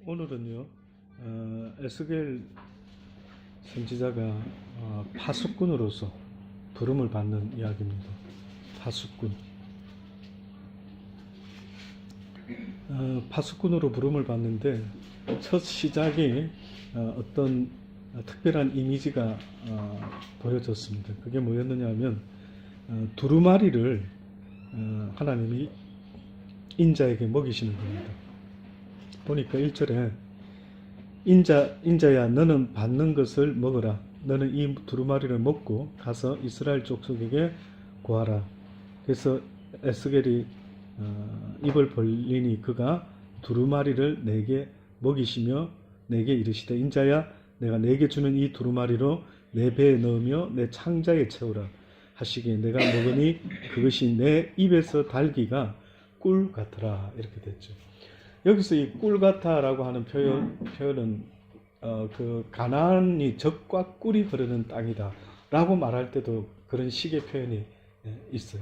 오늘은요, 에스겔 선지자가 파수꾼으로서 부름을 받는 이야기입니다. 파수꾼. 파수꾼으로 부름을 받는데 첫 시작이 어떤 특별한 이미지가 보여졌습니다. 그게 뭐였느냐 하면 두루마리를 하나님이 인자에게 먹이시는 겁니다. 보니까 1절에 인자야 너는 받는 것을 먹어라. 너는 이 두루마리를 먹고 가서 이스라엘 족속에게 구하라. 그래서 에스겔이 입을 벌리니 그가 두루마리를 내게 먹이시며 내게 이르시되 인자야 내가 내게 주는 이 두루마리로 내 배에 넣으며 내 창자에 채우라 하시기에 내가 먹으니 그것이 내 입에서 달기가 꿀 같더라. 이렇게 됐죠. 여기서 이 꿀 같아라고 하는 표현은 그 가나안이 젖과 꿀이 흐르는 땅이다라고 말할 때도 그런 식의 표현이 있어요.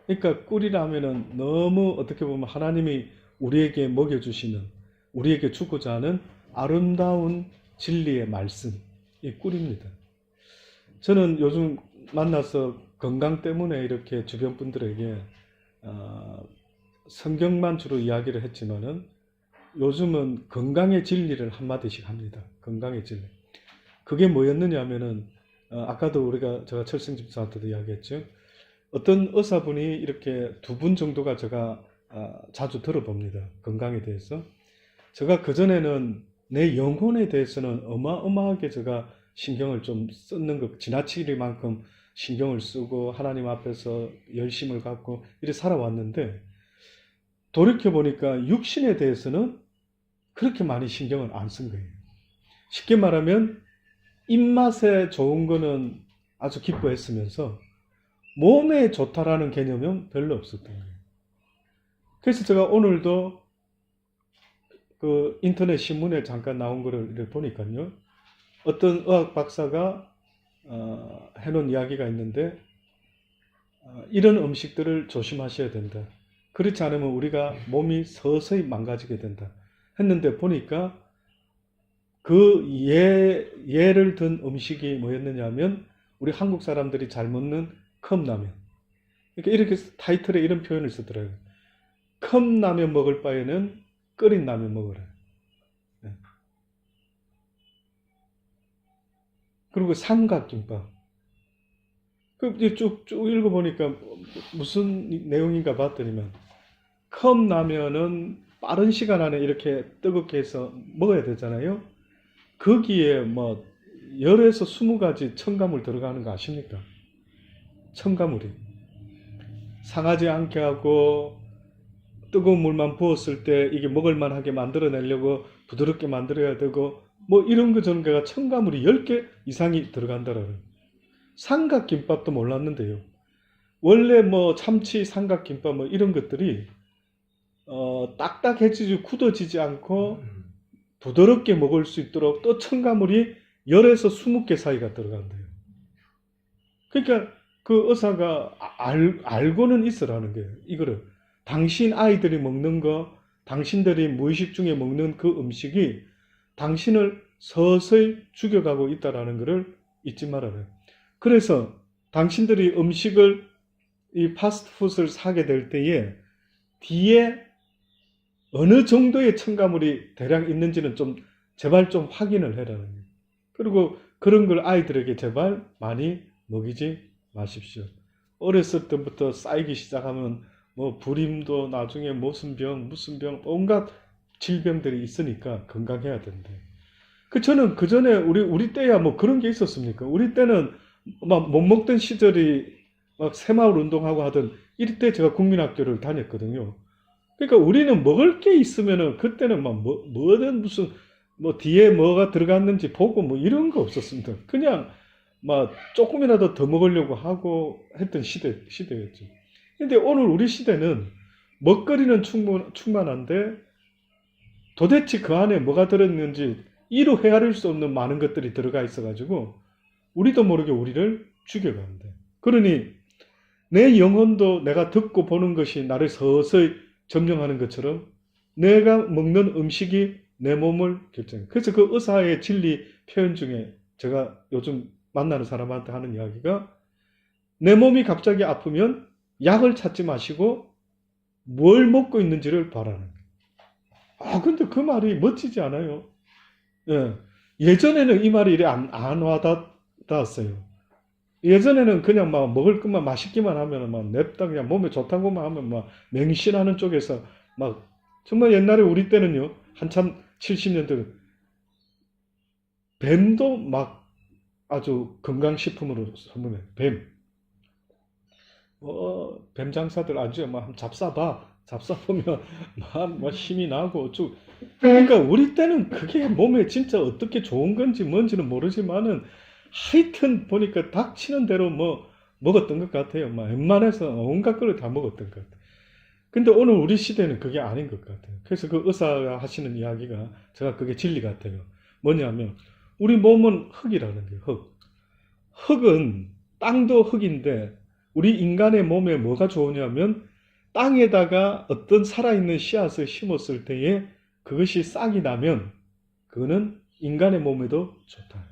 그러니까 꿀이라면은 너무 어떻게 보면 하나님이 우리에게 먹여주시는, 우리에게 주고자 하는 아름다운 진리의 말씀이 꿀입니다. 저는 요즘 만나서 건강 때문에 이렇게 주변 분들에게 성경만 주로 이야기를 했지만은 요즘은 건강의 진리를 한마디씩 합니다. 건강의 진리. 그게 뭐였느냐 하면은 아까도 제가 철생 집사한테도 이야기했죠. 어떤 의사분이 이렇게 2분 정도가 제가 자주 들어봅니다. 건강에 대해서. 제가 그전에는 내 영혼에 대해서는 어마어마하게 제가 신경을 좀 쓰는 것, 지나치기만큼 신경을 쓰고 하나님 앞에서 열심을 갖고 이렇게 살아왔는데 돌이켜보니까 육신에 대해서는 그렇게 많이 신경을 안 쓴 거예요. 쉽게 말하면 입맛에 좋은 거는 아주 기뻐했으면서 몸에 좋다라는 개념은 별로 없었던 거예요. 그래서 제가 오늘도 그 인터넷 신문에 잠깐 나온 거를 보니까요. 어떤 의학 박사가 해놓은 이야기가 있는데 이런 음식들을 조심하셔야 된다. 그렇지 않으면 우리가 몸이 서서히 망가지게 된다. 했는데 보니까 그 예를 든 음식이 뭐였느냐 하면 우리 한국 사람들이 잘 먹는 컵라면. 그러니까 이렇게 타이틀에 이런 표현을 쓰더라고요. 컵라면 먹을 바에는 끓인 라면 먹어라. 네. 그리고 삼각김밥. 쭉 읽어보니까 무슨 내용인가 봤더니만 컵라면은 빠른 시간 안에 이렇게 뜨겁게 해서 먹어야 되잖아요. 거기에 뭐 10에서 20가지 첨가물 들어가는 거 아십니까? 첨가물이 상하지 않게 하고 뜨거운 물만 부었을 때 이게 먹을만하게 만들어내려고 부드럽게 만들어야 되고 뭐 이런 거 저런 거가 첨가물이 10개 이상이 들어간다라는. 삼각김밥도 몰랐는데요. 원래 뭐 참치 삼각김밥 뭐 이런 것들이 딱딱해지지 굳어지지 않고 부드럽게 먹을 수 있도록 또 첨가물이 10에서 20개 사이가 들어간대요. 그러니까 그 의사가 알고는 있으라는 거예요. 이거를 당신 아이들이 먹는 거, 당신들이 무의식 중에 먹는 그 음식이 당신을 서서히 죽여가고 있다라는 것을 잊지 말아요. 그래서 당신들이 음식을 이 패스트푸드를 사게 될 때에 뒤에 어느 정도의 첨가물이 대략 있는지는 좀 제발 좀 확인을 해라는 거예요. 그리고 그런 걸 아이들에게 제발 많이 먹이지 마십시오. 어렸을 때부터 쌓이기 시작하면 뭐 불임도 나중에 무슨 병 온갖 질병들이 있으니까 건강해야 된대. 저는 그 전에 우리 때야 뭐 그런 게 있었습니까? 우리 때는 막 못 먹던 시절이 막 새마을 운동하고 하던 이럴 때 제가 국민학교를 다녔거든요. 그러니까 우리는 먹을 게 있으면은 그때는 막 뭐든 무슨 뭐 뒤에 뭐가 들어갔는지 보고 뭐 이런 거 없었습니다. 그냥 막 조금이라도 더 먹으려고 하고 했던 시대였죠. 근데 오늘 우리 시대는 먹거리는 충만한데 도대체 그 안에 뭐가 들었는지 이루 헤아릴 수 없는 많은 것들이 들어가 있어가지고 우리도 모르게 우리를 죽여가는데. 그러니 내 영혼도 내가 듣고 보는 것이 나를 서서히 점령하는 것처럼 내가 먹는 음식이 내 몸을 결정해. 그래서 그 의사의 진리 표현 중에 제가 요즘 만나는 사람한테 하는 이야기가 내 몸이 갑자기 아프면 약을 찾지 마시고 뭘 먹고 있는지를 바라는 거예요. 아, 근데 그 말이 멋지지 않아요? 예. 예전에는 이 말이 이래 안 와닿았어요. 예전에는 그냥 막 먹을 것만 맛있기만 하면 막 냅다 그냥 몸에 좋다고만 하면 막 맹신하는 쪽에서 막 정말 옛날에 우리 때는요, 한참 70년대 뱀도 막 아주 건강식품으로 소문해. 뱀 장사들 아주 막 잡숴봐. 잡숴보면 막 힘이 나고 어쩌고. 그러니까 우리 때는 그게 몸에 진짜 어떻게 좋은 건지 뭔지는 모르지만은 하여튼 보니까 닥치는 대로 뭐 먹었던 것 같아요. 막 웬만해서 온갖 걸 다 먹었던 것 같아요. 근데 오늘 우리 시대는 그게 아닌 것 같아요. 그래서 그 의사가 하시는 이야기가 제가 그게 진리 같아요. 뭐냐면 우리 몸은 흙이라는 거예요. 흙은 땅도 흙인데 우리 인간의 몸에 뭐가 좋으냐면 땅에다가 어떤 살아있는 씨앗을 심었을 때에 그것이 싹이 나면 그거는 인간의 몸에도 좋다.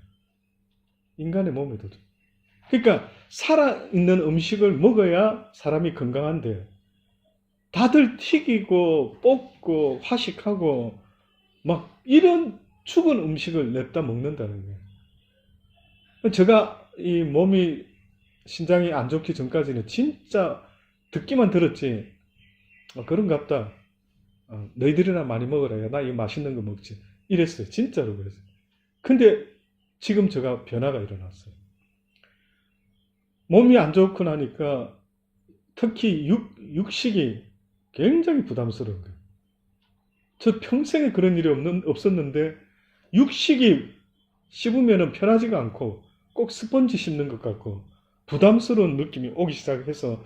인간의 몸에도 좋다. 그러니까 살아있는 음식을 먹어야 사람이 건강한데 다들 튀기고 볶고 화식하고 막 이런 죽은 음식을 냅다 먹는다는 거예요. 제가 이 몸이 신장이 안 좋기 전까지는 진짜 듣기만 들었지 그런갑다. 너희들이나 많이 먹어라. 나 이거 맛있는 거 먹지. 이랬어요. 진짜로 그랬어요. 근데 지금 제가 변화가 일어났어요. 몸이 안 좋고 나니까 특히 육식이 굉장히 부담스러운 거예요. 저 평생에 그런 일이 없었는데 육식이 씹으면 편하지가 않고 꼭 스펀지 씹는 것 같고 부담스러운 느낌이 오기 시작해서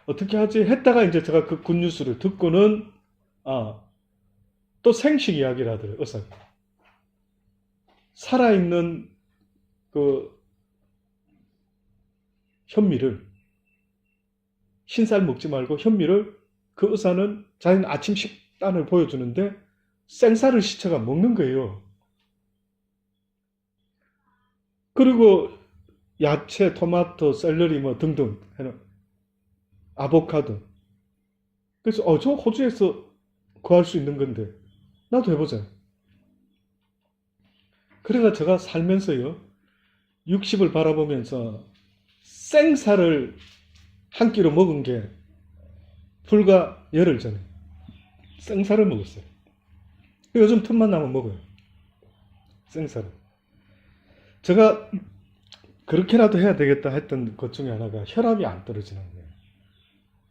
어떻게 하지 했다가 이제 제가 그 굿뉴스를 듣고는 또 생식 이야기를 하더라고요. 의사가. 살아있는 그 현미를 흰쌀 먹지 말고 현미를 그 의사는 자기는 아침 식단을 보여주는데 생쌀을 시쳐가 먹는 거예요. 그리고 야채, 토마토, 샐러리 뭐 등등 아보카도. 그래서 저 호주에서 구할 수 있는 건데 나도 해보자. 그래서 제가 살면서요 60을 바라보면서 생쌀을 한 끼로 먹은 게 불과 열흘 전에 생쌀을 먹었어요. 요즘 틈만 나면 먹어요. 생쌀을. 제가 그렇게라도 해야 되겠다 했던 것 중에 하나가 혈압이 안 떨어지는 거예요.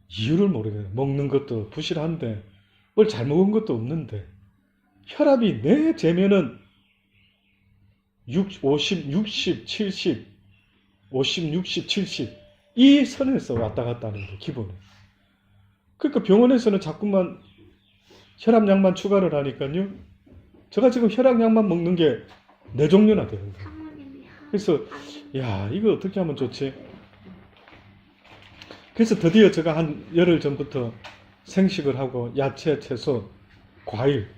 이유를 모르겠어요. 먹는 것도 부실한데 뭘 잘 먹은 것도 없는데 혈압이 내 재면은 50, 60, 70, 50, 60, 70 이 선에서 왔다 갔다 하는 게 기본이에요. 그러니까 병원에서는 자꾸만 혈압약만 추가를 하니까요. 제가 지금 혈압약만 먹는 게 4종류나 되는 거예요. 그래서 야 이거 어떻게 하면 좋지? 그래서 드디어 제가 한 열흘 전부터 생식을 하고 야채, 채소, 과일.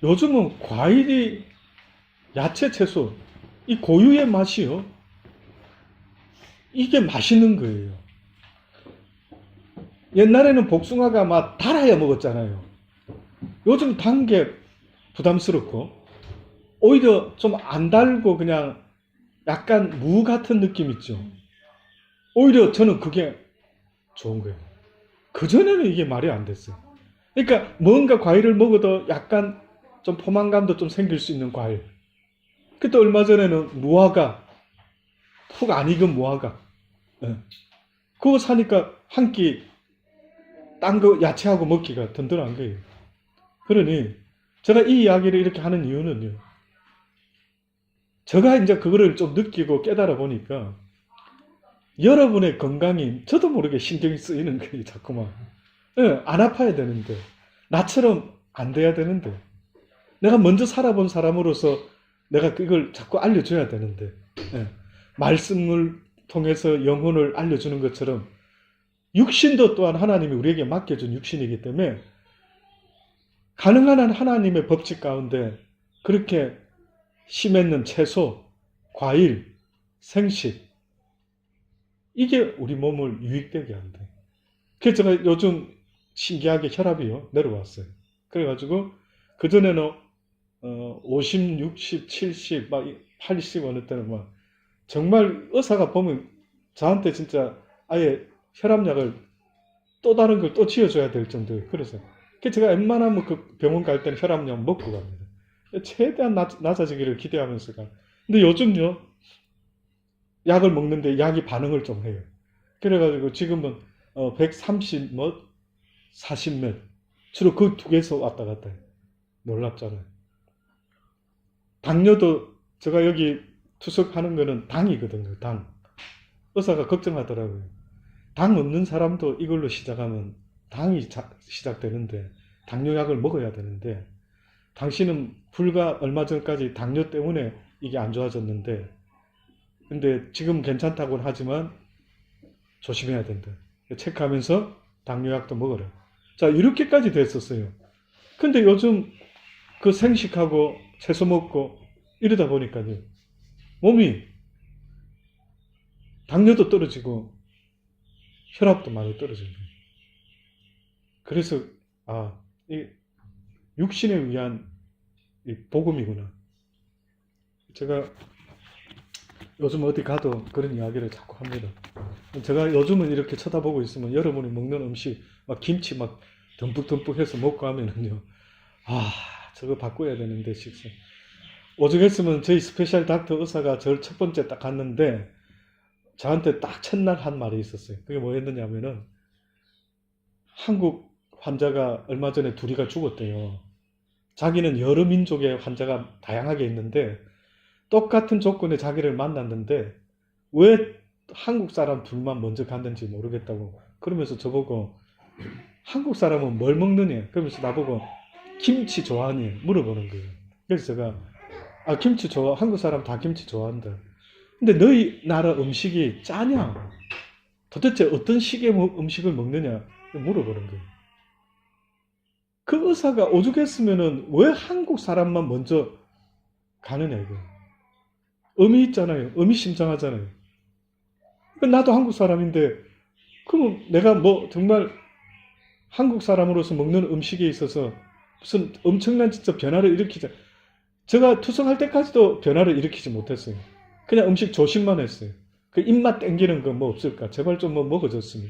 요즘은 과일이 야채, 채소 이 고유의 맛이요. 이게 맛있는 거예요. 옛날에는 복숭아가 막 달아야 먹었잖아요. 요즘 단 게 부담스럽고 오히려 좀 안 달고 그냥 약간 무 같은 느낌 있죠. 오히려 저는 그게 좋은 거예요. 그전에는 이게 말이 안 됐어요. 그러니까 뭔가 과일을 먹어도 약간 좀 포만감도 좀 생길 수 있는 과일. 그때 얼마 전에는 무화과, 푹 안 익은 무화과. 그거 사니까 한 끼 딴 거 야채하고 먹기가 든든한 거예요. 그러니 제가 이 이야기를 이렇게 하는 이유는요. 제가 이제 그거를 좀 느끼고 깨달아 보니까 여러분의 건강이 저도 모르게 신경이 쓰이는 거예요. 자꾸만. 안 아파야 되는데 나처럼 안 돼야 되는데 내가 먼저 살아본 사람으로서 내가 그걸 자꾸 알려줘야 되는데 말씀을 통해서 영혼을 알려주는 것처럼 육신도 또한 하나님이 우리에게 맡겨준 육신이기 때문에 가능한 한 하나님의 법칙 가운데 그렇게 씨 맺는 채소, 과일, 생식 이게 우리 몸을 유익되게 한대. 그래서 제가 요즘 신기하게 혈압이요 내려왔어요. 그래가지고 그전에는 50, 60, 70, 막 80 어느 때는 막 정말 의사가 보면 저한테 진짜 아예 혈압약을 또 다른 걸 또 지어줘야 될 정도예요. 그래서 제가 웬만하면 그 병원 갈 때는 혈압약 먹고 갑니다. 최대한 낮아지기를 기대하면서 가. 근데 요즘요 약을 먹는데 약이 반응을 좀 해요. 그래가지고 지금은 130 몇, 40 몇, 주로 그 두 개에서 왔다 갔다 해요. 놀랍잖아요. 당뇨도 제가 여기 투석하는 거는 당이거든요. 당. 의사가 걱정하더라고요. 당 없는 사람도 이걸로 시작하면 당이 시작되는데 당뇨약을 먹어야 되는데 당신은 불과 얼마 전까지 당뇨 때문에 이게 안 좋아졌는데 근데 지금 괜찮다고는 하지만 조심해야 된다. 체크하면서 당뇨약도 먹어라. 자, 이렇게까지 됐었어요. 근데 요즘 그 생식하고 채소 먹고 이러다 보니까요. 몸이 당뇨도 떨어지고 혈압도 많이 떨어지는 거예요. 그래서 이 육신에 의한 이 복음이구나. 제가 요즘 어디 가도 그런 이야기를 자꾸 합니다. 제가 요즘은 이렇게 쳐다보고 있으면 여러분이 먹는 음식 막 김치 막 듬뿍듬뿍 해서 먹고 하면은요. 저거 바꿔야 되는데 식사. 오죽했으면 저희 스페셜 닥터 의사가 저를 첫 번째 딱 갔는데 저한테 딱 첫날 한 말이 있었어요. 그게 뭐였느냐면은 한국 환자가 얼마 전에 둘이가 죽었대요. 자기는 여러 민족의 환자가 다양하게 있는데 똑같은 조건에 자기를 만났는데 왜 한국 사람 둘만 먼저 갔는지 모르겠다고 그러면서 저보고 한국 사람은 뭘 먹느냐 그러면서 나보고 김치 좋아하니 물어보는 거예요. 그래서 제가 김치 좋아 한국 사람 다 김치 좋아한다. 근데 너희 나라 음식이 짜냐? 도대체 어떤 식의 음식을 먹느냐 물어보는 거예요. 그 의사가 오죽했으면은 왜 한국 사람만 먼저 가느냐 이거. 의미 있잖아요. 의미심장하잖아요. 나도 한국 사람인데 그럼 내가 뭐 정말 한국 사람으로서 먹는 음식에 있어서 무슨 엄청난 진짜 변화를 일으키자. 제가 투성할 때까지도 변화를 일으키지 못했어요. 그냥 음식 조심만 했어요. 그 입맛 땡기는 거 뭐 없을까? 제발 좀 뭐 먹어줬으면.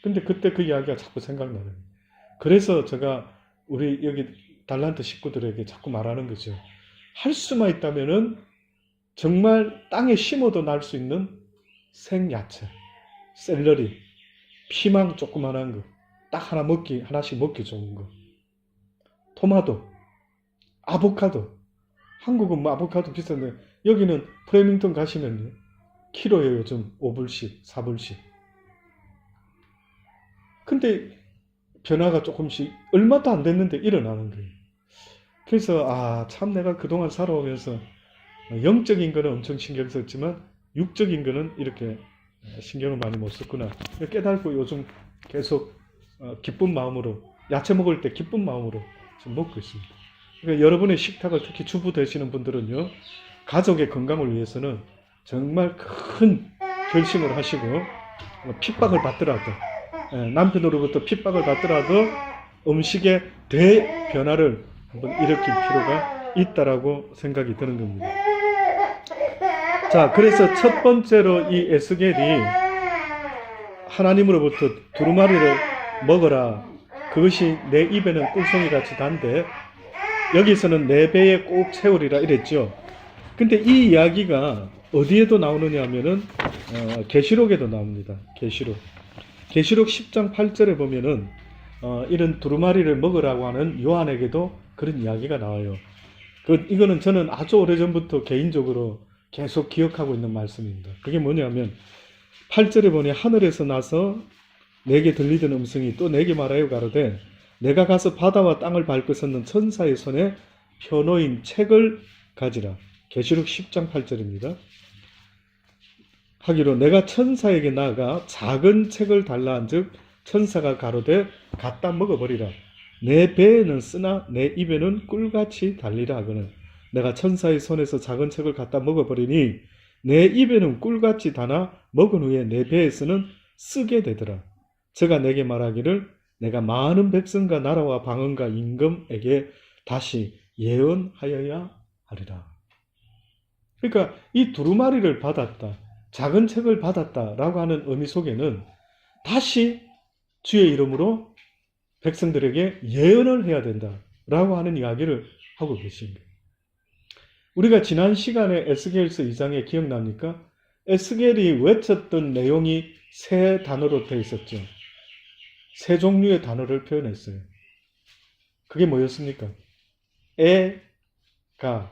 근데 그때 그 이야기가 자꾸 생각나요. 그래서 제가 우리 여기 달란트 식구들에게 자꾸 말하는 거죠. 할 수만 있다면은 정말 땅에 심어도 날 수 있는 생야채, 샐러리, 피망 조그만한 거, 딱 하나씩 먹기 좋은 거. 토마토, 아보카도. 한국은 뭐 아보카도 비싼데 여기는 프레밍턴 가시면요. 키로에 요즘 5불씩, 4불씩. 근데 변화가 조금씩 얼마도 안 됐는데 일어나는 거예요. 그래서 참 내가 그동안 살아오면서 영적인 거는 엄청 신경 썼지만 육적인 거는 이렇게 신경을 많이 못 썼구나. 깨달고 요즘 계속 기쁜 마음으로 야채 먹을 때 기쁜 마음으로 지금 먹고 있습니다. 그러니까 여러분의 식탁을 특히 주부 되시는 분들은요. 가족의 건강을 위해서는 정말 큰 결심을 하시고 핍박을 받더라도 남편으로부터 핍박을 받더라도 음식의 대변화를 한번 일으킬 필요가 있다라고 생각이 드는 겁니다. 자, 그래서 첫 번째로 이 에스겔이 하나님으로부터 두루마리를 먹어라. 그것이 내 입에는 꿀송이같이 단데 여기서는 내 배에 꼭 채우리라 이랬죠. 근데 이 이야기가 어디에도 나오느냐 하면은 계시록에도 나옵니다. 계시록 10장 8절에 보면은 이런 두루마리를 먹으라고 하는 요한에게도 그런 이야기가 나와요. 이거는 저는 아주 오래전부터 개인적으로 계속 기억하고 있는 말씀입니다. 그게 뭐냐면 8절에 보니 하늘에서 나서 내게 들리던 음성이 또 내게 말하여 가로되 내가 가서 바다와 땅을 밟고 섰는 천사의 손에 펴놓인 책을 가지라. 계시록 10장 8절입니다. 하기로 내가 천사에게 나아가 작은 책을 달라 한즉 천사가 가로되 갖다 먹어버리라. 내 배에는 쓰나 내 입에는 꿀같이 달리라 하거늘 내가 천사의 손에서 작은 책을 갖다 먹어버리니 내 입에는 꿀같이 다나 먹은 후에 내 배에서는 쓰게 되더라. 제가 내게 말하기를 내가 많은 백성과 나라와 방언과 임금에게 다시 예언하여야 하리라. 그러니까 이 두루마리를 받았다, 작은 책을 받았다라고 하는 의미 속에는 다시 주의 이름으로 백성들에게 예언을 해야 된다라고 하는 이야기를 하고 계십니다. 우리가 지난 시간에 에스겔서 2장에 기억납니까? 에스겔이 외쳤던 내용이 세 단어로 되어 있었죠. 세 종류의 단어를 표현했어요. 그게 뭐였습니까? 가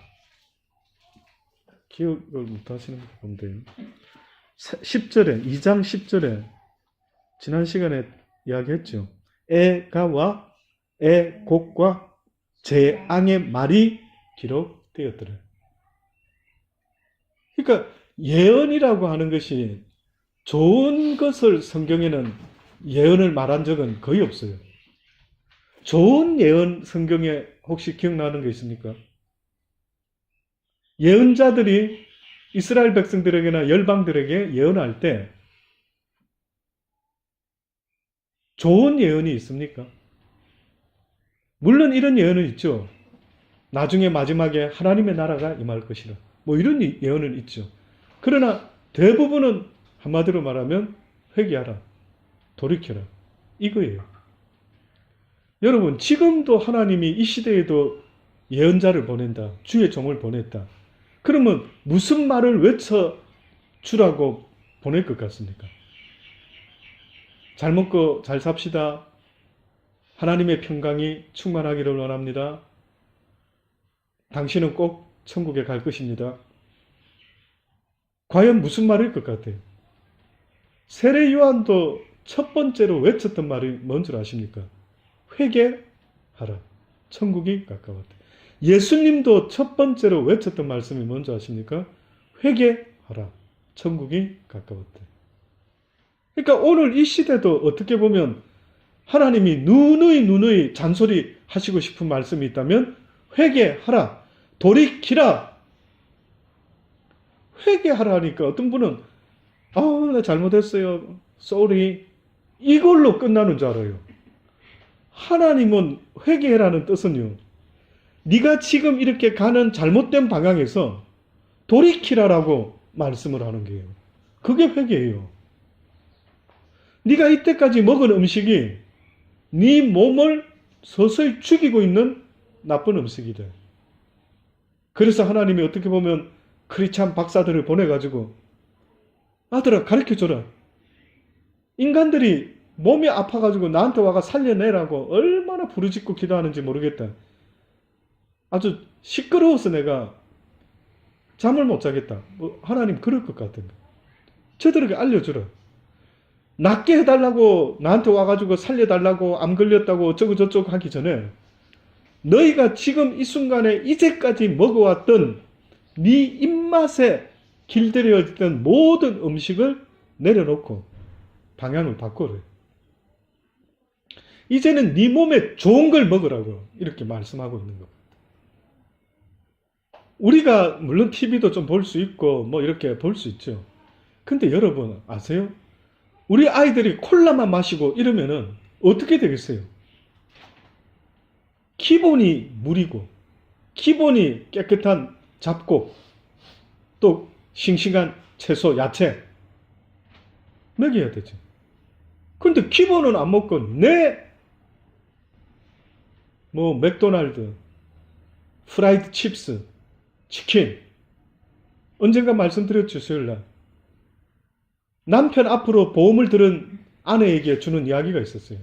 기억을 못하시는 분 보면 10절에 2장 10절에 지난 시간에 이야기했죠. 가와 곡과 재앙의 말이 기록되었더라. 그러니까 예언이라고 하는 것이 좋은 것을 성경에는 예언을 말한 적은 거의 없어요. 좋은 예언 성경에 혹시 기억나는 게 있습니까? 예언자들이 이스라엘 백성들에게나 열방들에게 예언할 때 좋은 예언이 있습니까? 물론 이런 예언은 있죠. 나중에 마지막에 하나님의 나라가 임할 것이라. 뭐 이런 예언은 있죠. 그러나 대부분은 한마디로 말하면 회개하라, 돌이켜라, 이거예요. 여러분, 지금도 하나님이 이 시대에도 예언자를 보낸다, 주의 종을 보냈다. 그러면 무슨 말을 외쳐주라고 보낼 것 같습니까? 잘 먹고 잘 삽시다. 하나님의 평강이 충만하기를 원합니다. 당신은 꼭 천국에 갈 것입니다. 과연 무슨 말일 것 같아요? 세례 요한도 첫 번째로 외쳤던 말이 뭔 줄 아십니까? 회개하라, 천국이 가까웠다. 예수님도 첫 번째로 외쳤던 말씀이 뭔지 아십니까? 회개하라, 천국이 가까웠다. 그러니까 오늘 이 시대도 어떻게 보면 하나님이 누누이 잔소리 하시고 싶은 말씀이 있다면 회개하라, 돌이키라. 회개하라 하니까 어떤 분은 나 잘못했어요, sorry, 이걸로 끝나는 줄 알아요. 하나님은 회개라는 뜻은요, 네가 지금 이렇게 가는 잘못된 방향에서 돌이키라라고 말씀을 하는 거예요. 그게 회개예요. 네가 이때까지 먹은 음식이 네 몸을 서서히 죽이고 있는 나쁜 음식이다. 그래서 하나님이 어떻게 보면 크리스찬 박사들을 보내가지고 아들아 가르쳐줘라. 인간들이 몸이 아파가지고 나한테 와가 살려내라고 얼마나 부르짖고 기도하는지 모르겠다. 아주 시끄러워서 내가 잠을 못 자겠다. 하나님 그럴 것 같은데. 저들에게 알려주라. 낫게 해달라고 나한테 와가지고 살려달라고 암 걸렸다고 어쩌고 저쩌고 하기 전에 너희가 지금 이 순간에 이제까지 먹어왔던 네 입맛에 길들여졌던 모든 음식을 내려놓고 방향을 바꿔라. 이제는 네 몸에 좋은 걸 먹으라고 이렇게 말씀하고 있는 겁니다. 우리가 물론 TV도 좀 볼 수 있고 뭐 이렇게 볼 수 있죠. 근데 여러분 아세요? 우리 아이들이 콜라만 마시고 이러면은 어떻게 되겠어요? 기본이 물이고 기본이 깨끗한 잡곡 또 싱싱한 채소, 야채 먹여야 되죠. 근데 기본은 안 먹고 맥도날드, 프라이드 칩스, 치킨. 언젠가 말씀드렸죠, 수요일날. 남편 앞으로 보험을 들은 아내에게 주는 이야기가 있었어요.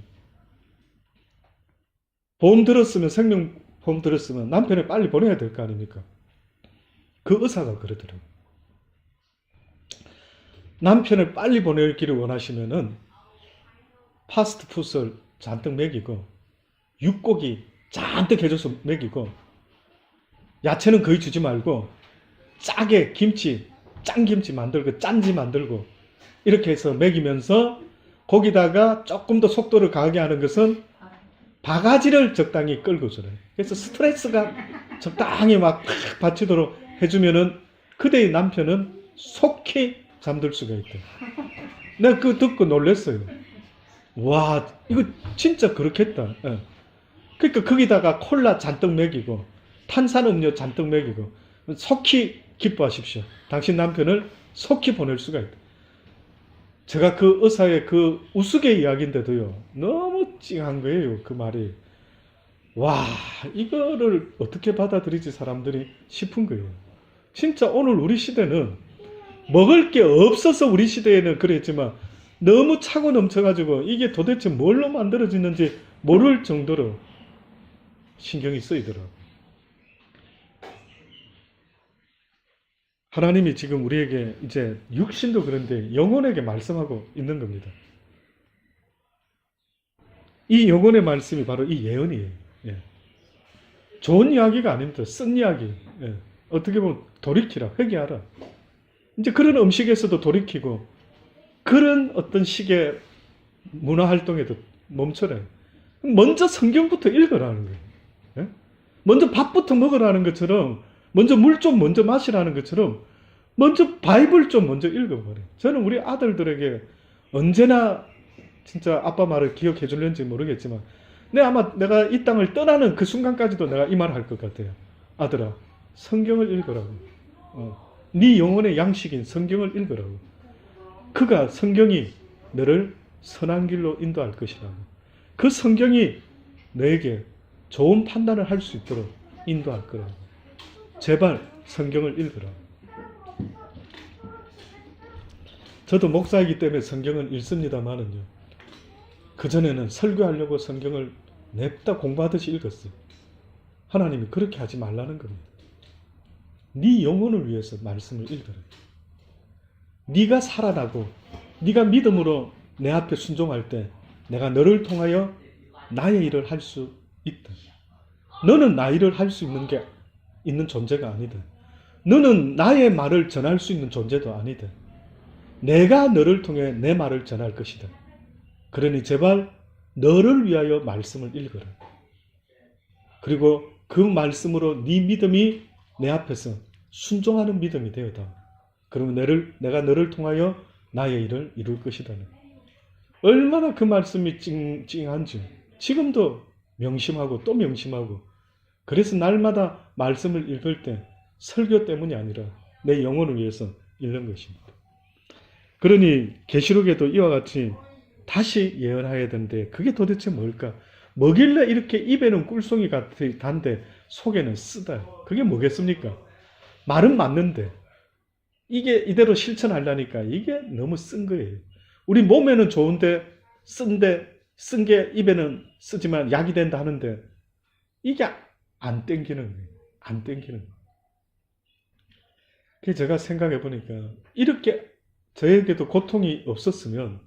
보험 들었으면, 생명보험 들었으면 남편을 빨리 보내야 될 거 아닙니까? 그 의사가 그러더라고요. 남편을 빨리 보내기를 원하시면은 파스트푸드를 잔뜩 먹이고 육고기 잔뜩 해줘서 먹이고 야채는 거의 주지 말고 짜게 김치, 짱김치 만들고 짠지 만들고 이렇게 해서 먹이면서 거기다가 조금 더 속도를 강하게 하는 것은 바가지를 적당히 끌고 줘요. 그래서 스트레스가 적당히 막 받치도록 해주면은 그대의 남편은 속히 잠들 수가 있다. 내가 그거 듣고 놀랐어요. 와, 이거 진짜 그렇겠다. 예. 그러니까 거기다가 콜라 잔뜩 먹이고 탄산음료 잔뜩 먹이고 속히 기뻐하십시오. 당신 남편을 속히 보낼 수가 있다. 제가 그 의사의 그 우스개 이야기인데도요, 너무 찡한 거예요, 그 말이. 와, 이거를 어떻게 받아들이지 사람들이 싶은 거예요. 진짜 오늘 우리 시대는 먹을 게 없어서 우리 시대에는 그랬지만 너무 차고 넘쳐가지고 이게 도대체 뭘로 만들어지는지 모를 정도로 신경이 쓰이더라고요. 하나님이 지금 우리에게 이제 육신도 그런데 영혼에게 말씀하고 있는 겁니다. 이 영혼의 말씀이 바로 이 예언이에요. 예. 좋은 이야기가 아닙니다. 쓴 이야기. 예. 어떻게 보면 돌이키라, 회개하라. 이제 그런 음식에서도 돌이키고 그런 어떤 식의 문화 활동에도 멈춰라. 먼저 성경부터 읽으라는 거예요. 예? 먼저 밥부터 먹으라는 것처럼, 먼저 물 좀 먼저 마시라는 것처럼 먼저 바이블 좀 먼저 읽어버려요. 저는 우리 아들들에게 언제나 진짜 아빠 말을 기억해 줄는지 모르겠지만 아마 내가 이 땅을 떠나는 그 순간까지도 내가 이 말을 할 것 같아요. 아들아, 성경을 읽으라고. 네 영혼의 양식인 성경을 읽으라고. 그가 성경이 너를 선한 길로 인도할 것이라고. 그 성경이 너에게 좋은 판단을 할 수 있도록 인도할 거라고. 제발 성경을 읽으라고. 저도 목사이기 때문에 성경을 읽습니다만은요. 그전에는 설교하려고 성경을 냅다 공부하듯이 읽었어요. 하나님이 그렇게 하지 말라는 겁니다. 네 영혼을 위해서 말씀을 읽어라. 네가 살아나고 네가 믿음으로 내 앞에 순종할 때 내가 너를 통하여 나의 일을 할 수 있다. 너는 나의 일을 할 수 있는 존재가 아니다. 너는 나의 말을 전할 수 있는 존재도 아니다. 내가 너를 통해 내 말을 전할 것이다. 그러니 제발 너를 위하여 말씀을 읽어라. 그리고 그 말씀으로 네 믿음이 내 앞에서 순종하는 믿음이 되어다. 그러면 내가 너를 통하여 나의 일을 이룰 것이다. 얼마나 그 말씀이 찡찡한지 지금도 명심하고 또 명심하고, 그래서 날마다 말씀을 읽을 때 설교 때문이 아니라 내 영혼을 위해서 읽는 것입니다. 그러니 계시록에도 이와 같이 다시 예언해야 되는데 그게 도대체 뭘까? 뭐길래 이렇게 입에는 꿀송이 같이 단데 속에는 쓰다. 그게 뭐겠습니까? 말은 맞는데 이게 이대로 실천하려니까 이게 너무 쓴 거예요. 우리 몸에는 좋은데 쓴 게 입에는 쓰지만 약이 된다 하는데 이게 안 땡기는 거예요. 안 땡기는 거예요. 그래서 제가 생각해 보니까 이렇게 저에게도 고통이 없었으면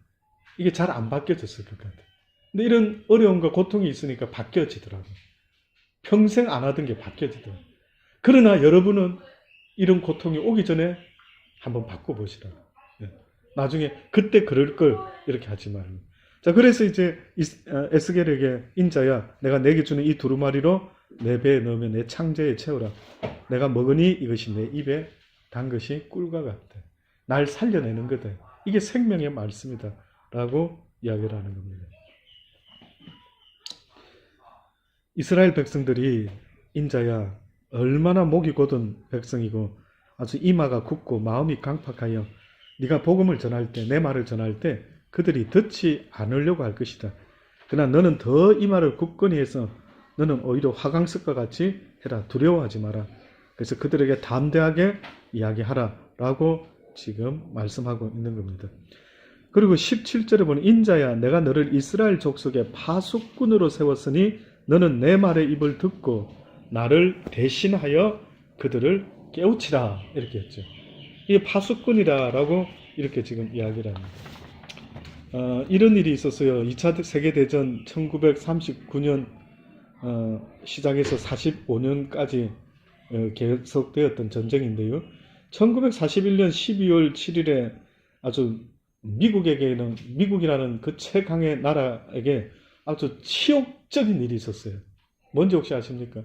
이게 잘 안 바뀌어졌을 것 같아요. 근데 이런 어려움과 고통이 있으니까 바뀌어지더라고요. 평생 안 하던 게 바뀌어지더라고요. 그러나 여러분은 이런 고통이 오기 전에 한번 바꿔보시라고. 나중에 그때 그럴 걸 이렇게 하지 말고. 자, 그래서 이제 에스겔에게 인자야, 내가 내게 주는 이 두루마리로 내 배에 넣으면 내 창자에 채우라. 내가 먹으니 이것이 내 입에 단 것이 꿀과 같다. 날 살려내는 거다. 이게 생명의 말씀이다. 라고 이야기를 하는 겁니다. 이스라엘 백성들이 인자야 얼마나 목이 곧은 백성이고 아주 이마가 굽고 마음이 강팍하여 네가 복음을 전할 때, 내 말을 전할 때 그들이 듣지 않으려고 할 것이다. 그러나 너는 더 이마를 굳건히 해서 너는 오히려 화강석과 같이 해라. 두려워하지 마라. 그래서 그들에게 담대하게 이야기하라 라고 지금 말씀하고 있는 겁니다. 그리고 17절에 보면 인자야 내가 너를 이스라엘 족속의 파수꾼으로 세웠으니 너는 내 말의 입을 듣고 나를 대신하여 그들을 깨우치라 이렇게 했죠. 이게 파수꾼이라고 이렇게 지금 이야기를 합니다. 이런 일이 있었어요. 2차 세계대전 1939년 시작해서 45년까지 계속되었던 전쟁인데요. 1941년 12월 7일에 아주 미국이라는 그 최강의 나라에게 아주 치욕적인 일이 있었어요. 뭔지 혹시 아십니까?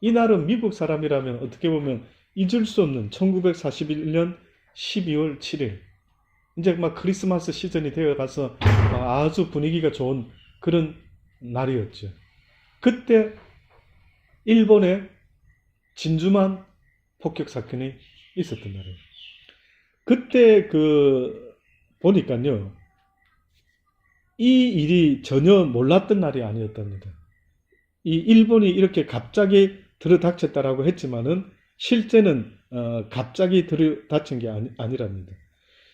이날은 미국 사람이라면 어떻게 보면 잊을 수 없는 1941년 12월 7일. 이제 막 크리스마스 시즌이 되어 가서 아주 분위기가 좋은 그런 날이었죠. 그때 일본에 진주만 폭격 사건이 있었던 날이에요. 그때 보니까요, 이 일이 전혀 몰랐던 날이 아니었답니다. 이 일본이 이렇게 갑자기 들어닥쳤다라고 했지만은 실제는 갑자기 들어닥친 게 아니랍니다.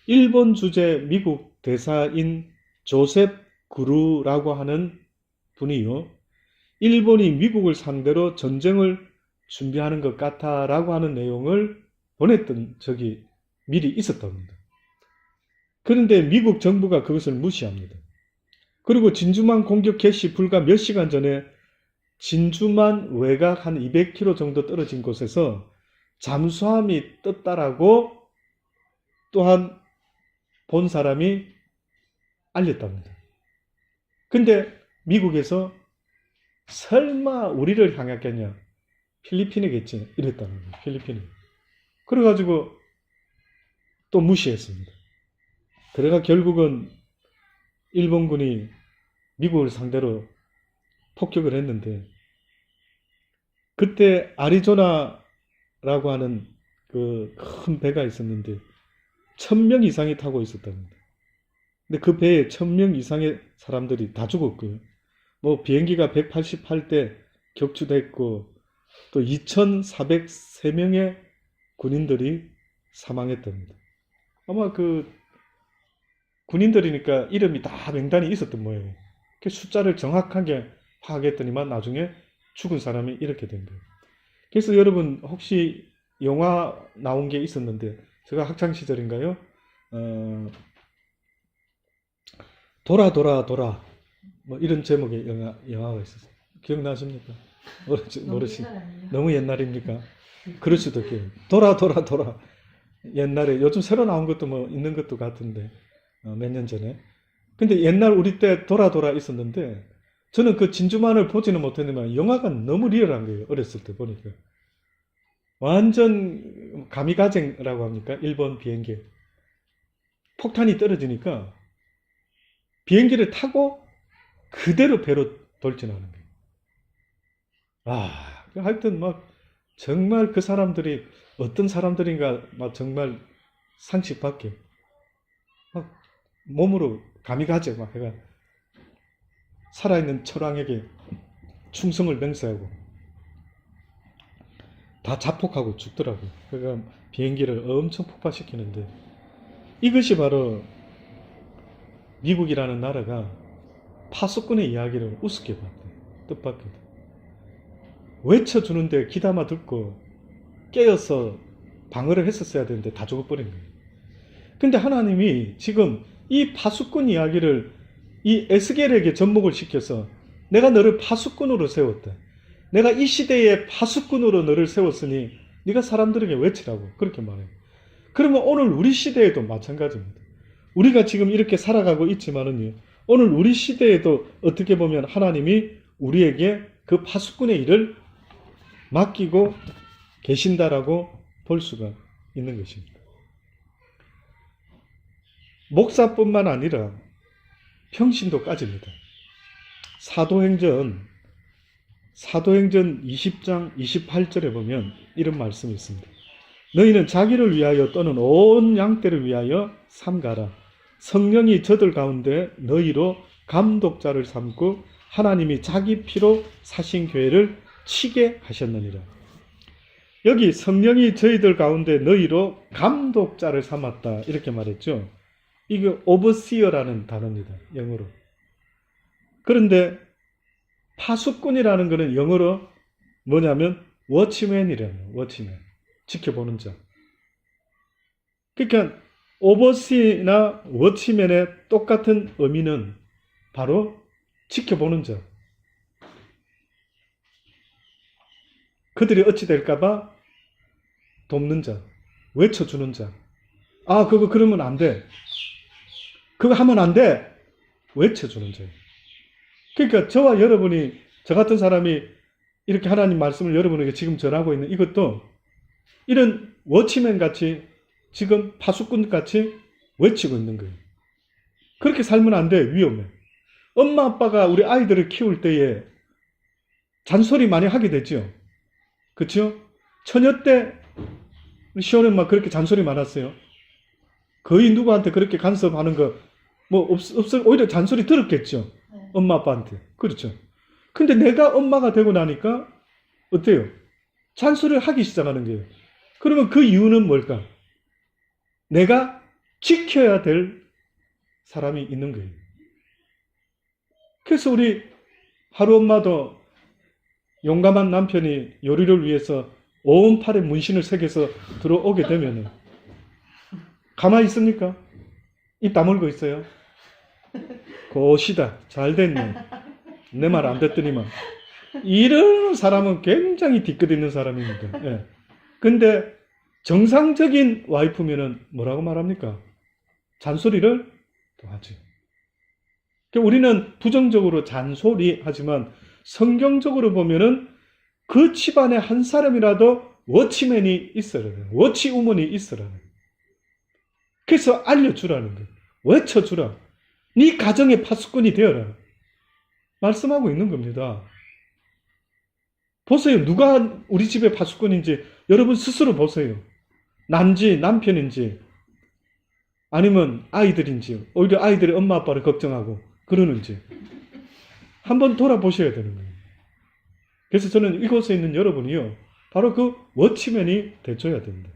일본 주재 미국 대사인 조셉 그루라고 하는 분이요, 일본이 미국을 상대로 전쟁을 준비하는 것 같아라고 하는 내용을 보냈던 적이 미리 있었답니다. 그런데 미국 정부가 그것을 무시합니다. 그리고 진주만 공격 개시 불과 몇 시간 전에 진주만 외곽 한 200km 정도 떨어진 곳에서 잠수함이 떴다라고 또한 본 사람이 알렸답니다. 근데 미국에서 설마 우리를 향했겠냐? 필리핀이겠지. 이랬답니다. 필리핀이. 그래가지고 또 무시했습니다. 그래가 결국은 일본군이 미국을 상대로 폭격을 했는데, 그때 아리조나라고 하는 그 큰 배가 있었는데 1000명 이상이 타고 있었답니다. 근데 그 배에 1000명 이상의 사람들이 다 죽었고요. 뭐 비행기가 188대 격추됐고 또 2403명의 군인들이 사망했답니다. 아마 그 군인들이니까 이름이 다 명단이 있었던 모양이에요. 그 숫자를 정확하게 파악했더니만 나중에 죽은 사람이 이렇게 된 거예요. 그래서 여러분 혹시 영화 나온 게 있었는데, 제가 학창 시절인가요? 돌아 뭐 이런 제목의 영화가 있었어요. 기억나십니까? 모르시 너무 옛날입니까? 그럴 수도 있고요. 돌아 옛날에, 요즘 새로 나온 것도 뭐 있는 것도 같은데 몇 년 전에. 근데 옛날 우리 때 돌아 있었는데, 저는 그 진주만을 보지는 못했는데 영화가 너무 리얼한 거예요. 어렸을 때 보니까. 완전 가미가쟁이라고 합니까? 일본 비행기. 폭탄이 떨어지니까 비행기를 타고 그대로 배로 돌진하는 거예요. 하여튼 막 정말 그 사람들이 어떤 사람들인가 막 정말 상식 밖에 막 몸으로 가미가제 막 해가 살아있는 철왕에게 충성을 맹세하고 다 자폭하고 죽더라고요. 그러니까 비행기를 엄청 폭파시키는데, 이것이 바로 미국이라는 나라가 파수꾼의 이야기를 우습게 봤대요. 뜻밖에도. 외쳐주는데 귀담아 듣고 깨어서 방어를 했었어야 되는데 다 죽어버린 거예요. 근데 하나님이 지금 이 파수꾼 이야기를 이 에스겔에게 접목을 시켜서 내가 너를 파수꾼으로 세웠다. 내가 이 시대의 파수꾼으로 너를 세웠으니 네가 사람들에게 외치라고 그렇게 말해요. 그러면 오늘 우리 시대에도 마찬가지입니다. 우리가 지금 이렇게 살아가고 있지만은요, 오늘 우리 시대에도 어떻게 보면 하나님이 우리에게 그 파수꾼의 일을 맡기고 계신다라고 볼 수가 있는 것입니다. 목사뿐만 아니라 평신도 까집니다. 사도행전 20장 28절에 보면 이런 말씀이 있습니다. 너희는 자기를 위하여 또는 온 양떼를 위하여 삼가라. 성령이 저들 가운데 너희로 감독자를 삼고 하나님이 자기 피로 사신 교회를 치게 하셨느니라. 여기 성령이 저희들 가운데 너희로 감독자를 삼았다 이렇게 말했죠. 이게 overseer라는 단어입니다. 영어로. 그런데 파수꾼이라는 것은 영어로 뭐냐면 워치맨이라는, 워치맨, 지켜보는 자. 그러니까 오버시나 워치맨의 똑같은 의미는 바로 지켜보는 자. 그들이 어찌 될까봐 돕는 자, 외쳐주는 자. 그거 그러면 안 돼. 그거 하면 안 돼. 외쳐주는 죄. 그러니까 저와 여러분이, 저 같은 사람이 이렇게 하나님 말씀을 여러분에게 지금 전하고 있는 이것도 이런 워치맨 같이 지금 파수꾼 같이 외치고 있는 거예요. 그렇게 살면 안 돼. 위험해. 엄마 아빠가 우리 아이들을 키울 때에 잔소리 많이 하게 되죠. 그렇죠? 처녀 때 우리 시원엄마 그렇게 잔소리 많았어요. 거의 누구한테 그렇게 간섭하는 거 뭐 없어, 오히려 잔소리 들었겠죠. 네. 엄마 아빠한테. 그렇죠. 근데 내가 엄마가 되고 나니까 어때요? 잔소리를 하기 시작하는 거예요. 그러면 그 이유는 뭘까? 내가 지켜야 될 사람이 있는 거예요. 그래서 우리 하루 엄마도 용감한 남편이 요리를 위해서 온 팔에 문신을 새겨서 들어오게 되면 가만히 있습니까? 입 다물고 있어요. 고시다. 잘 됐네. 내 말 안 듣더니만. 이런 사람은 굉장히 뒤끝 있는 사람입니다. 예. 근데 정상적인 와이프면은 뭐라고 말합니까? 잔소리를 또 하죠. 우리는 부정적으로 잔소리 하지만 성경적으로 보면은 그 집안에 한 사람이라도 워치맨이 있어야 돼요. 워치우먼이 있어야 돼요. 그래서 알려주라는 거예요. 외쳐주라. 네 가정의 파수꾼이 되어라. 말씀하고 있는 겁니다. 보세요. 누가 우리 집의 파수꾼인지 여러분 스스로 보세요. 난지 남편인지 아니면 아이들인지 오히려 아이들의 엄마 아빠를 걱정하고 그러는지 한번 돌아보셔야 되는 거예요. 그래서 저는 이곳에 있는 여러분이요. 바로 그 워치맨이 되줘야 된다.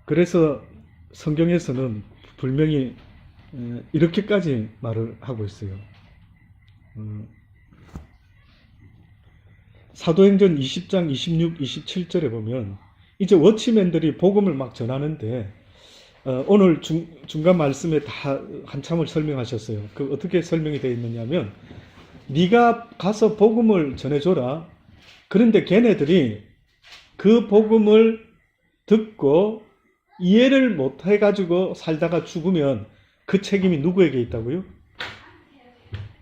그래서 성경에서는 분명히 이렇게까지 말을 하고 있어요. 사도행전 20장 26, 27절에 보면 이제 워치맨들이 복음을 막 전하는데 오늘 중간 말씀에 다 한참을 설명하셨어요. 그 어떻게 설명이 되어 있느냐면 네가 가서 복음을 전해줘라. 그런데 걔네들이 그 복음을 듣고 이해를 못 해가지고 살다가 죽으면 그 책임이 누구에게 있다고요?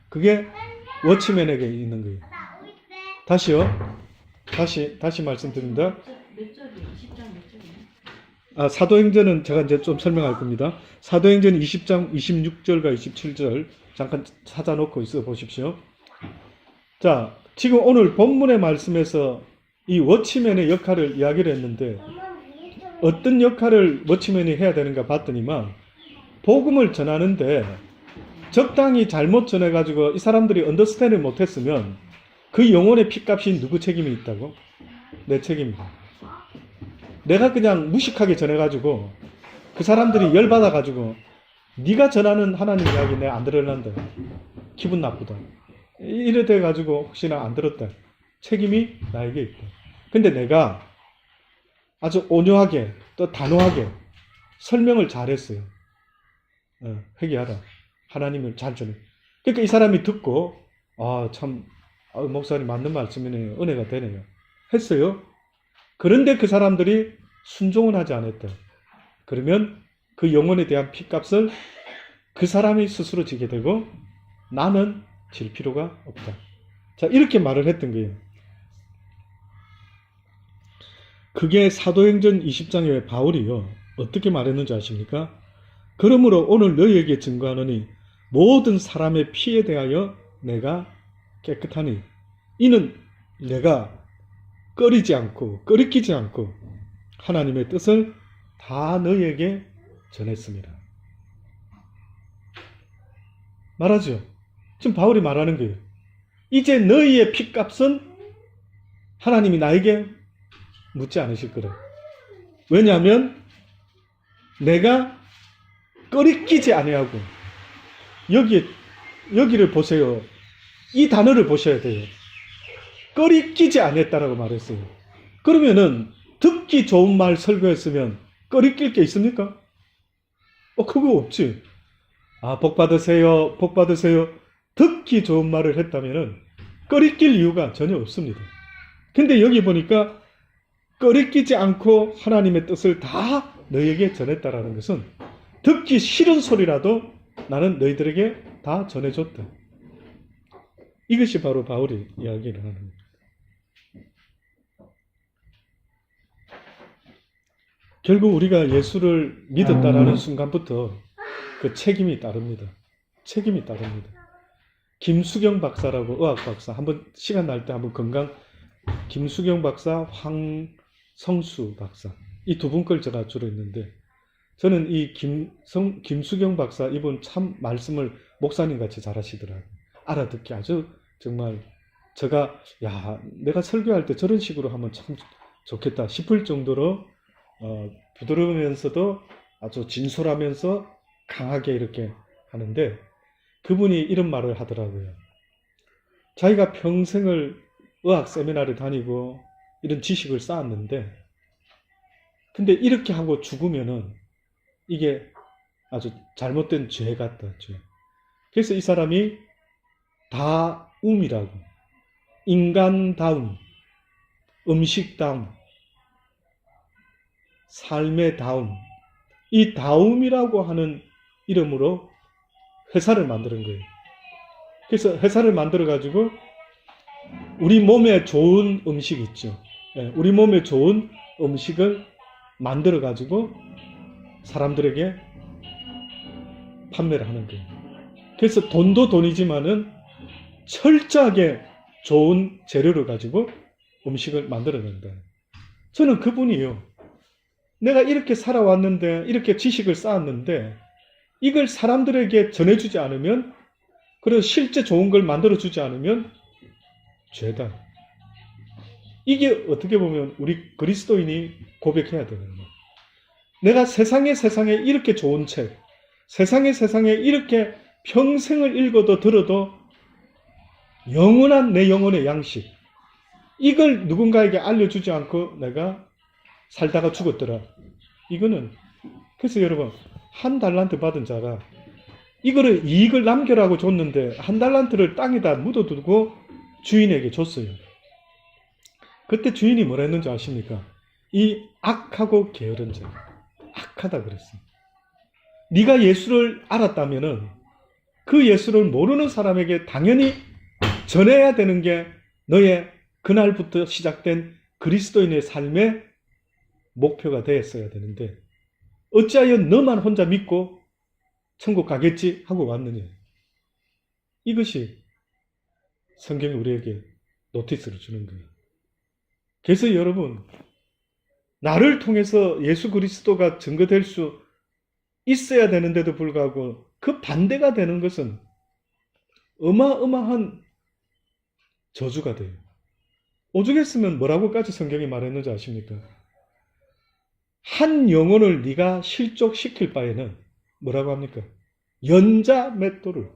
그게 워치맨에게 있는 거예요. 다시요. 다시 말씀드립니다. 몇 절이에요? 20장 몇 절이에요? 사도행전은 제가 이제 좀 설명할 겁니다. 사도행전 20장 26절과 27절 잠깐 찾아놓고 있어 보십시오. 자, 지금 오늘 본문의 말씀에서 이 워치맨의 역할을 이야기를 했는데 어떤 역할을 워치맨이 해야 되는가 봤더니만 복음을 전하는데 적당히 잘못 전해가지고 이 사람들이 언더스탠을 못했으면 그 영혼의 피값이 누구 책임이 있다고? 내 책임이다. 내가 그냥 무식하게 전해가지고 그 사람들이 열받아가지고 네가 전하는 하나님 이야기 내가 안 들어난다. 기분 나쁘다. 이래 돼가지고 혹시나 안 들었다. 책임이 나에게 있다. 근데 내가 아주 온유하게 또 단호하게 설명을 잘했어요. 회개하라. 하나님을 잘 전해. 그러니까 이 사람이 듣고 참 목사님 맞는 말씀이네요. 은혜가 되네요. 했어요. 그런데 그 사람들이 순종은 하지 않았다. 그러면 그 영혼에 대한 핏값을 그 사람이 스스로 지게 되고 나는 질 필요가 없다. 자, 이렇게 말을 했던 거예요. 그게 사도행전 20장에 바울이요. 어떻게 말했는지 아십니까? 그러므로 오늘 너희에게 증거하노니 모든 사람의 피에 대하여 내가 깨끗하니 이는 내가 꺼리지 않고 꺼리끼지 않고 하나님의 뜻을 다 너희에게 전했습니다. 말하죠. 지금 바울이 말하는 거예요. 이제 너희의 핏값은 하나님이 나에게 묻지 않으실 거다. 왜냐하면 내가 꺼리끼지 아니하고 여기를 보세요. 이 단어를 보셔야 돼요. 꺼리끼지 아니했다라고 말했어요. 그러면은 듣기 좋은 말 설교했으면 꺼리낄 게 있습니까? 그거 없지. 복 받으세요. 복 받으세요. 듣기 좋은 말을 했다면은 꺼리낄 이유가 전혀 없습니다. 근데 여기 보니까 꺼리끼지 않고 하나님의 뜻을 다 너에게 전했다라는 것은 듣기 싫은 소리라도 나는 너희들에게 다 전해줬다. 이것이 바로 바울이 이야기를 하는 거예요. 결국 우리가 예수를 믿었다라는 순간부터 그 책임이 따릅니다. 책임이 따릅니다. 김수경 박사라고 의학 박사, 한번 시간 날 때 한번 김수경 박사, 황성수 박사, 이 두 분 걸 제가 주로 했는데, 저는 이 김수경 박사 이분 참 말씀을 목사님 같이 잘하시더라고요. 알아듣기 아주 정말 내가 설교할 때 저런 식으로 하면 참 좋겠다 싶을 정도로 부드러우면서도 아주 진솔하면서 강하게 이렇게 하는데, 그분이 이런 말을 하더라고요. 자기가 평생을 의학 세미나를 다니고 이런 지식을 쌓았는데, 근데 이렇게 하고 죽으면은 이게 아주 잘못된 죄 같다, 죄. 그래서 이 사람이 다움이라고, 인간다움, 음식다움, 삶의 다움, 이 다움이라고 하는 이름으로 회사를 만드는 거예요. 그래서 회사를 만들어 가지고 우리 몸에 좋은 음식 있죠. 우리 몸에 좋은 음식을 만들어 가지고 사람들에게 판매를 하는 거예요. 그래서 돈도 돈이지만은 철저하게 좋은 재료를 가지고 음식을 만들어낸다. 저는 그분이에요. 내가 이렇게 살아왔는데, 이렇게 지식을 쌓았는데, 이걸 사람들에게 전해주지 않으면, 그리고 실제 좋은 걸 만들어주지 않으면 죄다. 이게 어떻게 보면 우리 그리스도인이 고백해야 되는 거예요. 내가 세상에 이렇게 좋은 책, 세상에 이렇게 평생을 읽어도 들어도 영원한 내 영혼의 양식, 이걸 누군가에게 알려주지 않고 내가 살다가 죽었더라. 이거는, 그래서 여러분, 1달란트 받은 자가 이거를 이익을 남겨라고 줬는데 1달란트를 땅에다 묻어두고 주인에게 줬어요. 그때 주인이 뭐라 했는지 아십니까? 이 악하고 게으른 자, 악하다 그랬어요. 네가 예수를 알았다면은 그 예수를 모르는 사람에게 당연히 전해야 되는 게 너의 그날부터 시작된 그리스도인의 삶의 목표가 되었어야 되는데, 어찌하여 너만 혼자 믿고 천국 가겠지 하고 왔느냐. 이것이 성경이 우리에게 노티스를 주는 거예요. 그래서 여러분, 나를 통해서 예수 그리스도가 증거될 수 있어야 되는데도 불구하고 그 반대가 되는 것은 어마어마한 저주가 돼요. 오죽했으면 뭐라고까지 성경이 말했는지 아십니까? 한 영혼을 네가 실족시킬 바에는 뭐라고 합니까? 연자맷돌을,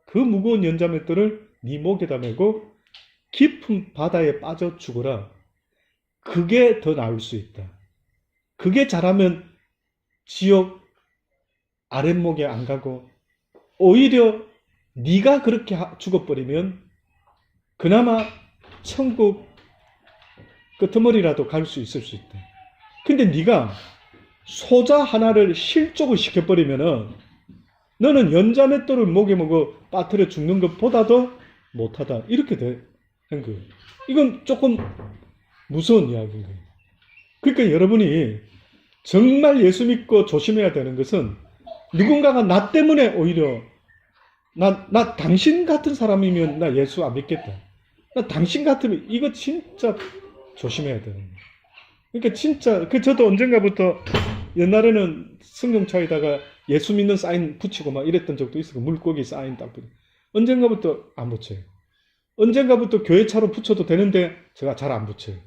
그 무거운 연자맷돌을 네 목에다 메고 깊은 바다에 빠져 죽어라. 그게 더 나을 수 있다. 그게 잘하면 지옥 아랫목에 안 가고, 오히려 네가 그렇게 죽어버리면 그나마 천국 끄트머리라도 갈 수 있을 수 있다. 근데 네가 소자 하나를 실족을 시켜버리면은 너는 연자맷돌을 목에 먹어 빠뜨려 죽는 것보다도 못하다. 이렇게 되는 거예요. 이건 조금 무서운 이야기인 거예요. 그러니까 여러분이 정말 예수 믿고 조심해야 되는 것은, 누군가가 나 때문에 오히려 나 당신 같은 사람이면 나 예수 안 믿겠다. 나 당신 같으면, 이거 진짜 조심해야 되는 거예요. 그러니까 진짜 저도 언젠가부터 옛날에는 승용차에다가 예수 믿는 사인 붙이고 막 이랬던 적도 있었고, 물고기 사인 딱 붙이고, 언젠가부터 안 붙여요. 언젠가부터 교회차로 붙여도 되는데 제가 잘 안 붙여요.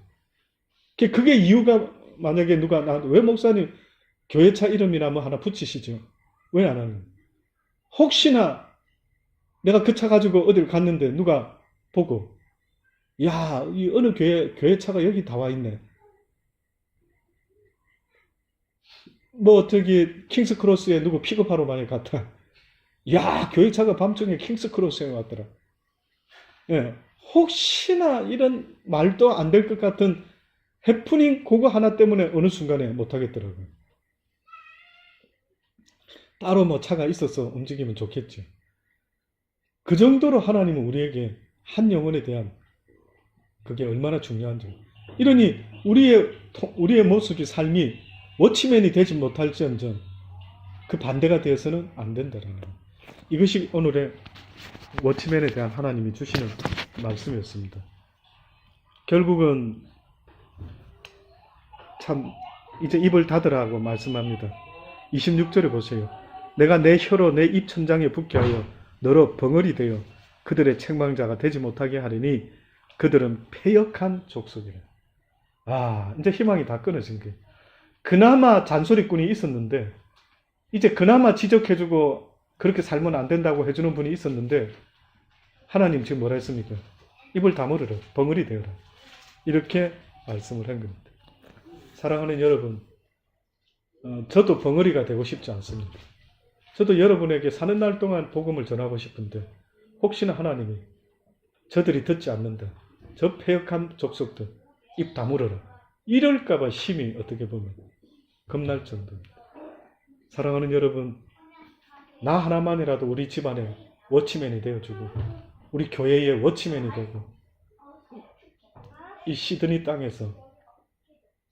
그게 이유가, 만약에 누가 나한테 왜 목사님 교회차 이름이나 뭐 하나 붙이시죠? 왜 안 하는? 혹시나 내가 그 차 가지고 어딜 갔는데 누가 보고, 야, 이 어느 교회차가 여기 다 와 있네. 뭐 저기 킹스크로스에 누구 픽업하러 많이 갔다. 야, 교회차가 밤중에 킹스크로스에 왔더라. 예, 혹시나 이런 말도 안 될 것 같은 해프닝 그거 하나 때문에 어느 순간에 못 하겠더라고요. 따로 뭐 차가 있어서 움직이면 좋겠죠. 그 정도로 하나님은 우리에게 한 영혼에 대한 그게 얼마나 중요한지. 이러니 우리의 모습이 삶이 워치맨이 되지 못할지언정 그 반대가 되어서는 안 된다라는 거예요. 이것이 오늘의 워치맨에 대한 하나님이 주시는 말씀이었습니다. 결국은 참 이제 입을 닫으라고 말씀합니다. 26절에 보세요. 내가 내 혀로 내 입 천장에 붙게 하여 너로 벙어리 되어 그들의 책망자가 되지 못하게 하리니 그들은 패역한 족속이라. 이제 희망이 다 끊어진 거예요. 그나마 잔소리꾼이 있었는데 이제 그나마 지적해주고 그렇게 살면 안 된다고 해주는 분이 있었는데 하나님 지금 뭐라 했습니까? 입을 다물으라. 벙어리 되어라. 이렇게 말씀을 한 겁니다. 사랑하는 여러분, 저도 벙어리가 되고 싶지 않습니다. 저도 여러분에게 사는 날 동안 복음을 전하고 싶은데 혹시나 하나님이 저들이 듣지 않는다. 저 패역한 족속들 입 다물어라. 이럴까봐 심히 어떻게 보면 겁날 정도입니다. 사랑하는 여러분, 나 하나만이라도 우리 집안에 워치맨이 되어주고 우리 교회의 워치맨이 되고 이 시드니 땅에서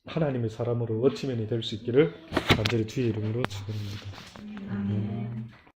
하나님의 사람으로 워치맨이 될 수 있기를 간절히 주의 이름으로 축원합니다.